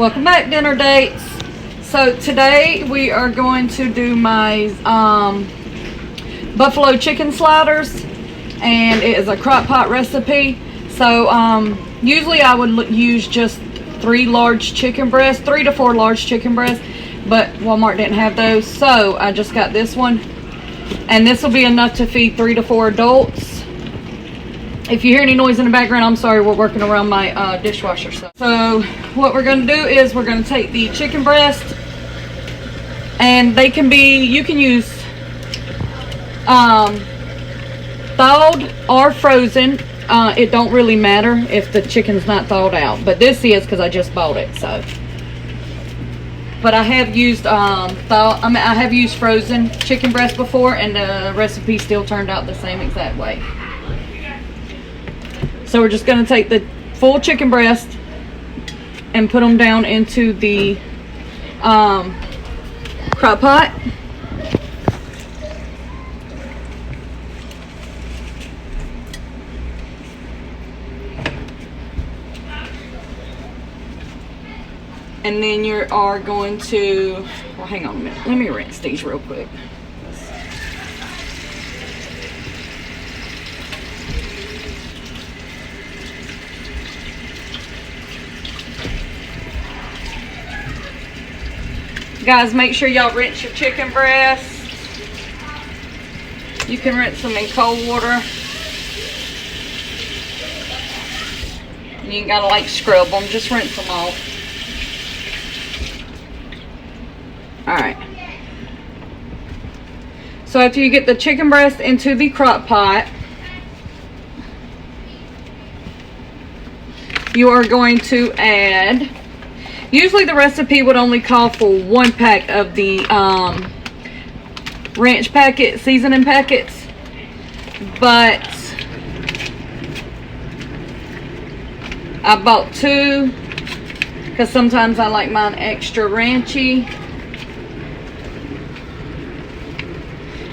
Welcome back, dinner dates. So today we are going to do my buffalo chicken sliders, and it is a crock pot recipe. So usually I would use just 3 large chicken breasts, 3 to 4 large chicken breasts, but Walmart didn't have those, so I just got this one, and this will be enough to feed 3 to 4 adults. If you hear any noise in the background, I'm sorry, we're working around my dishwasher. So what we're going to do is we're going to take the chicken breast, and they can be, you can use thawed or frozen. It don't really matter if the chicken's not thawed out, but this is because I just bought it. So, but I have used I have used frozen chicken breast before, and the recipe still turned out the same exact way. So we're just going to take the full chicken breast and put them down into the crock pot. And then you are going to, well, hang on a minute. Let me rinse these real quick. Guys, make sure y'all rinse your chicken breasts. You can rinse them in cold water. You ain't gotta like scrub them, just rinse them off. Alright. So after you get the chicken breast into the crock pot, you are going to add, usually the recipe would only call for 1 pack of the ranch packet, seasoning packets, but I bought 2 because sometimes I like mine extra ranchy.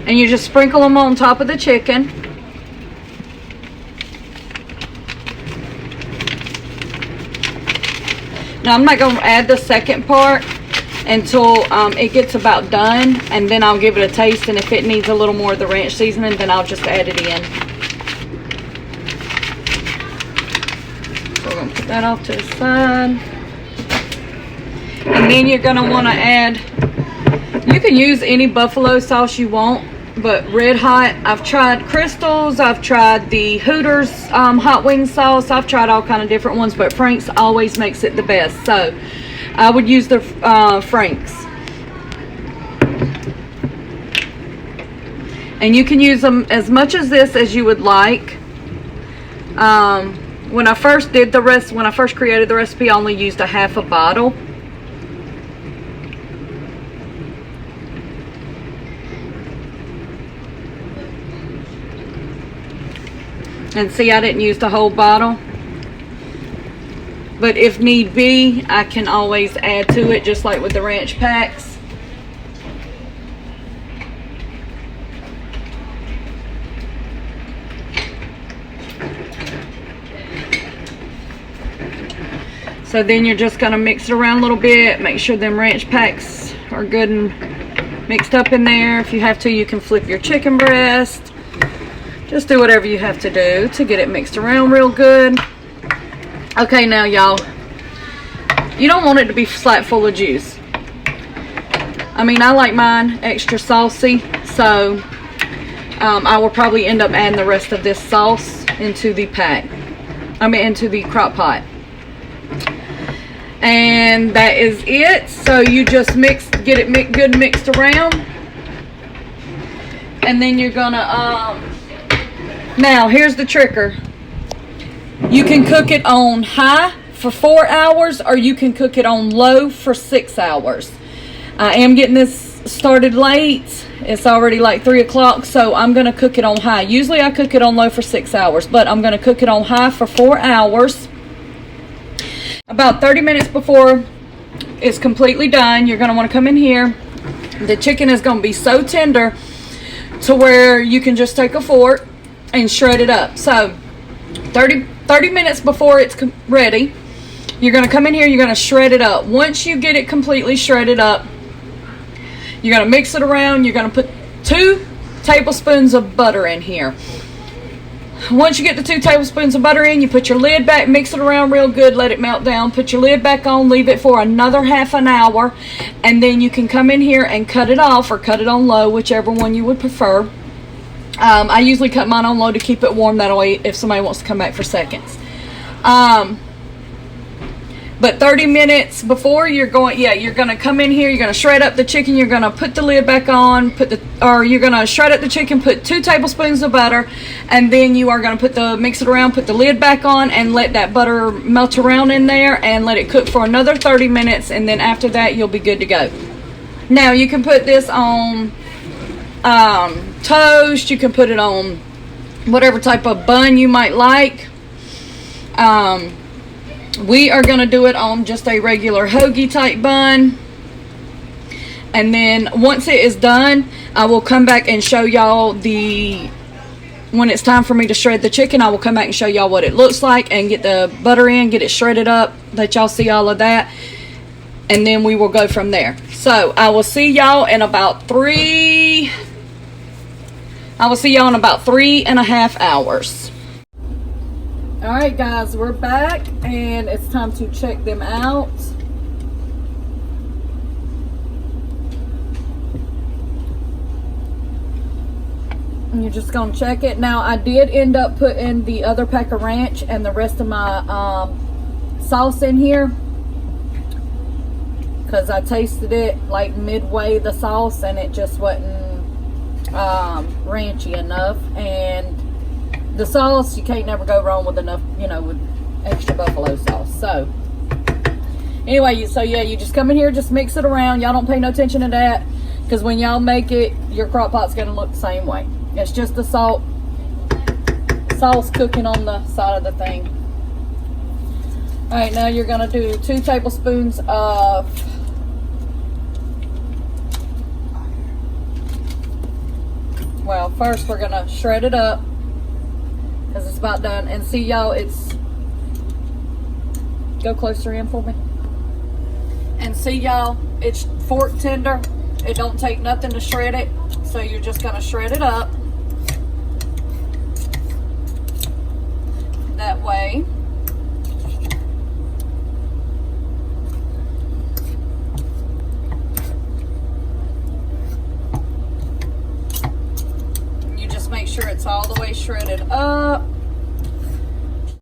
And you just sprinkle them on top of the chicken. Now I'm not going to add the second part until it gets about done, and then I'll give it a taste, and if it needs a little more of the ranch seasoning, then I'll just add it in. So we're going to put that off to the side. And then you're going to want to add, you can use any buffalo sauce you want, but Red Hot, I've tried Crystal's, I've tried the Hooters hot wing sauce, I've tried all kind of different ones, but Frank's always makes it the best. So I would use the Frank's. And you can use them as much as this as you would like. When I first did the when I first created the recipe, I only used a half a bottle. And see, I didn't use the whole bottle. But if need be, I can always add to it, just like with the ranch packs. So then you're just going to mix it around a little bit. Make sure them ranch packs are good and mixed up in there. If you have to, you can flip your chicken breast. Just do whatever you have to do to get it mixed around real good. Okay, now y'all, you don't want it to be flat full of juice. I mean, I like mine extra saucy, so I will probably end up adding the rest of this sauce into the pack. Into the crock pot. And that is it. So you just get it good mixed around. And then you're gonna, now, here's the tricker. You can cook it on high for 4 hours, or you can cook it on low for 6 hours. I am getting this started late. It's already like 3 o'clock, so I'm going to cook it on high. Usually I cook it on low for 6 hours, but I'm going to cook it on high for 4 hours. About 30 minutes before it's completely done, you're going to want to come in here. The chicken is going to be so tender to where you can just take a fork and shred it up. So 30 minutes before it's ready, You're going to come in here, you're going to shred it up. Once you get it completely shredded up, you're going to mix it around. You're going to put 2 tablespoons of butter in here. Once you get the 2 tablespoons of butter in, you put your lid back, mix it around real good, let it melt down, put your lid back on, leave it for another half an hour, and then you can come in here and cut it off or cut it on low, whichever one you would prefer. I usually cut mine on low to keep it warm, that way if somebody wants to come back for seconds. But 30 minutes before you're going to come in here, you're going to shred up the chicken, you're going to put the lid back on, you're going to shred up the chicken, put 2 tablespoons of butter, and then you are going to mix it around, put the lid back on, and let that butter melt around in there, and let it cook for another 30 minutes, and then after that, you'll be good to go. Now, you can put this on toast, you can put it on whatever type of bun you might like. We are going to do it on just a regular hoagie type bun. And then once it is done, I will come back and show y'all when it's time for me to shred the chicken, I will come back and show y'all what it looks like and get the butter in, get it shredded up, let y'all see all of that. And then we will go from there. So I will see y'all in about 3.5 hours. Alright guys, we're back and it's time to check them out. And you're just going to check it. Now I did end up putting the other pack of ranch and the rest of my sauce in here, because I tasted it like midway the sauce and it just wasn't ranchy enough. And the sauce, you can't never go wrong with enough, with extra buffalo sauce. So, anyway, you just come in here, just mix it around. Y'all don't pay no attention to that, because when y'all make it, your crock pot's going to look the same way. It's just the sauce cooking on the side of the thing. Alright, now you're going to do 2 tablespoons of first we're going to shred it up, because it's about done. And see y'all, go closer in for me. And see y'all, it's fork tender. It don't take nothing to shred it. So you're just gonna shred it up. That way. You just make sure it's all the way shredded up.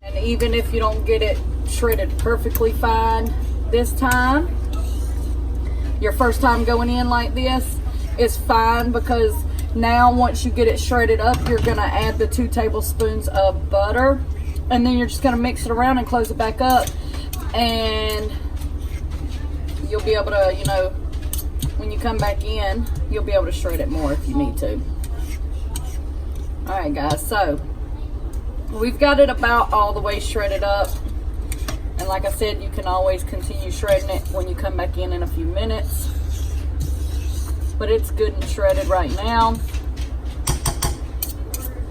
And even if you don't get it shredded perfectly fine this time, your first time going in like this is fine, because now once you get it shredded up, you're going to add the 2 tablespoons of butter, and then you're just going to mix it around and close it back up, and you'll be able to, when you come back in, you'll be able to shred it more if you need to. Alright guys, so we've got it about all the way shredded up. And like I said, you can always continue shredding it when you come back in a few minutes. But it's good and shredded right now.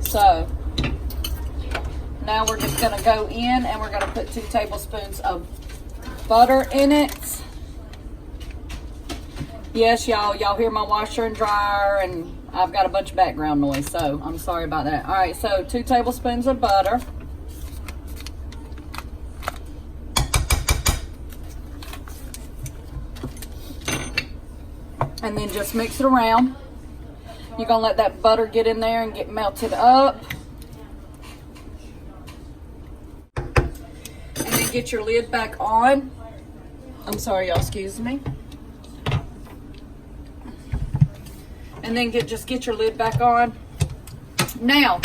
So, now we're just going to go in and we're going to put 2 tablespoons of butter in it. Yes, y'all hear my washer and dryer, and I've got a bunch of background noise, so I'm sorry about that. Alright, so 2 tablespoons of butter. And then just mix it around. You're going to let that butter get in there and get melted up. And then get your lid back on. I'm sorry, y'all, excuse me. And then just get your lid back on. Now,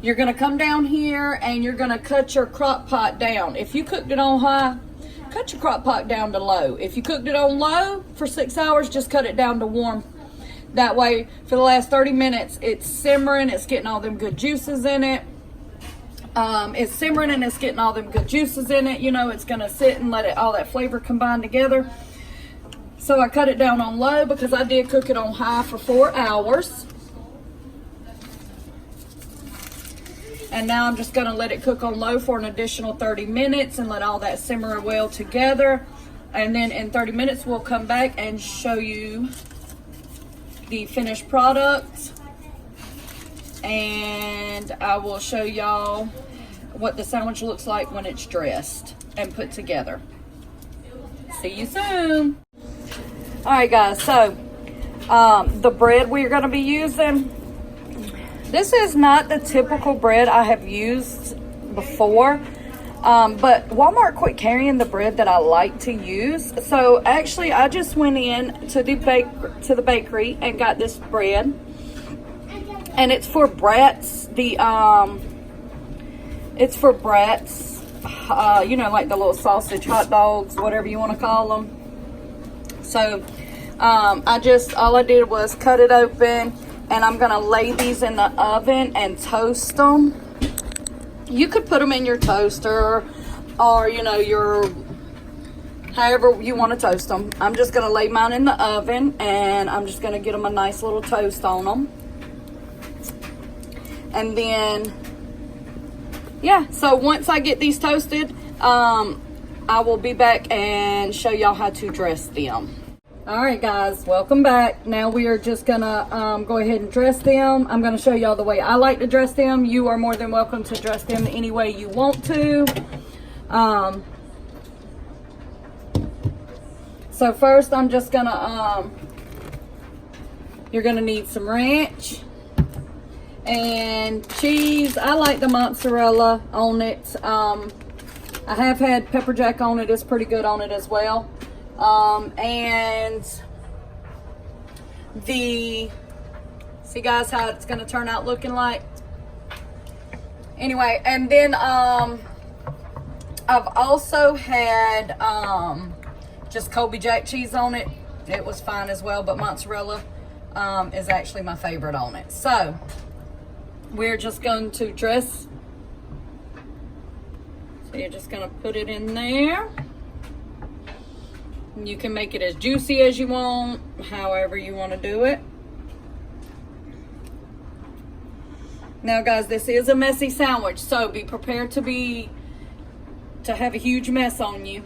you're going to come down here and you're going to cut your crock pot down. If you cooked it on high, cut your crock pot down to low. If you cooked it on low for 6 hours, just cut it down to warm. That way, for the last 30 minutes, it's simmering. It's getting all them good juices in it. It's simmering and it's getting all them good juices in it. It's going to sit and let all that flavor combine together. So I cut it down on low because I did cook it on high for 4 hours. And now I'm just gonna let it cook on low for an additional 30 minutes and let all that simmer well together. And then in 30 minutes, we'll come back and show you the finished product. And I will show y'all what the sandwich looks like when it's dressed and put together. See you soon. All right, guys, so the bread we're gonna be using, this is not the typical bread I have used before, but Walmart quit carrying the bread that I like to use. So actually, I just went in to the bakery and got this bread, and it's for brats. It's for brats. You know, like the little sausage hot dogs, whatever you want to call them. So all I did was cut it open, and I'm gonna lay these in the oven and toast them. You could put them in your toaster, or you know, however you want to toast them. I'm just gonna lay mine in the oven, and I'm just gonna get them a nice little toast on them. And then, yeah, so once I get these toasted, I will be back and show y'all how to dress them. All right, guys, welcome back. Now we are just gonna go ahead and dress them. I'm gonna show y'all the way I like to dress them. You are more than welcome to dress them any way you want to. So first, I'm just gonna you're gonna need some ranch and cheese. I like the mozzarella on it. I have had pepper jack on it. It's pretty good on it as well. And see guys how it's gonna turn out looking like. Anyway, and then I've also had just Colby Jack cheese on it. It was fine as well, but mozzarella is actually my favorite on it. So we're just going to dress. So you're just gonna put it in there. You can make it as juicy as you want, however you want to do it. Now guys, this is a messy sandwich, so be prepared to have a huge mess on you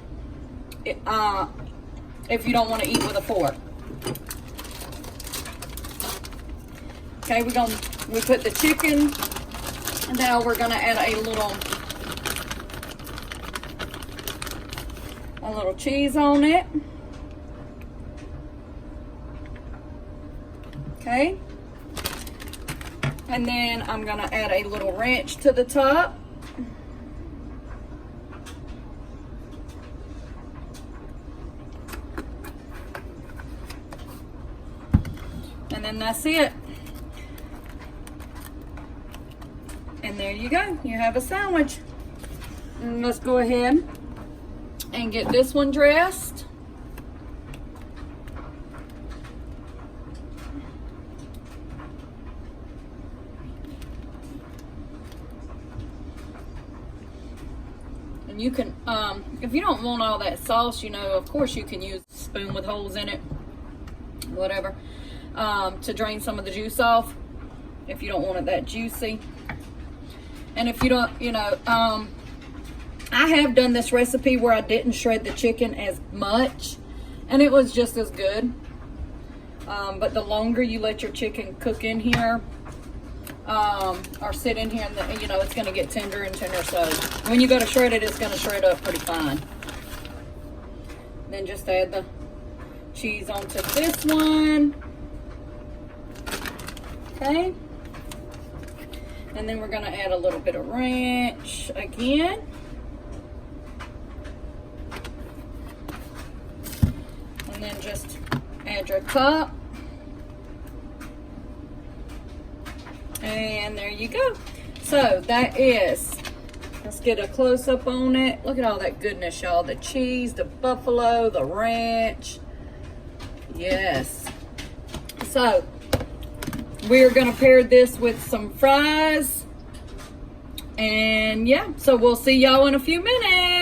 if you don't want to eat with a fork. Okay, we put the chicken, and now we're gonna add a little cheese on it. Okay, and then I'm gonna add a little ranch to the top. And then that's it. And there you go, you have a sandwich. And let's go ahead and get this one dressed. And you can, if you don't want all that sauce, you know, of course you can use a spoon with holes in it, whatever, to drain some of the juice off if you don't want it that juicy. And if you don't, you know, I have done this recipe where I didn't shred the chicken as much, and it was just as good. But the longer you let your chicken cook in here, or sit in here, and you know, it's going to get tender and tender. So when you go to shred it, it's going to shred up pretty fine. Then just add the cheese onto this one. Okay. And then we're going to add a little bit of ranch again. And then just add your top. And there you go. So that is, let's get a close-up on it. Look at all that goodness, y'all. The cheese, the buffalo, the ranch. Yes. So we're gonna pair this with some fries. And yeah, so we'll see y'all in a few minutes.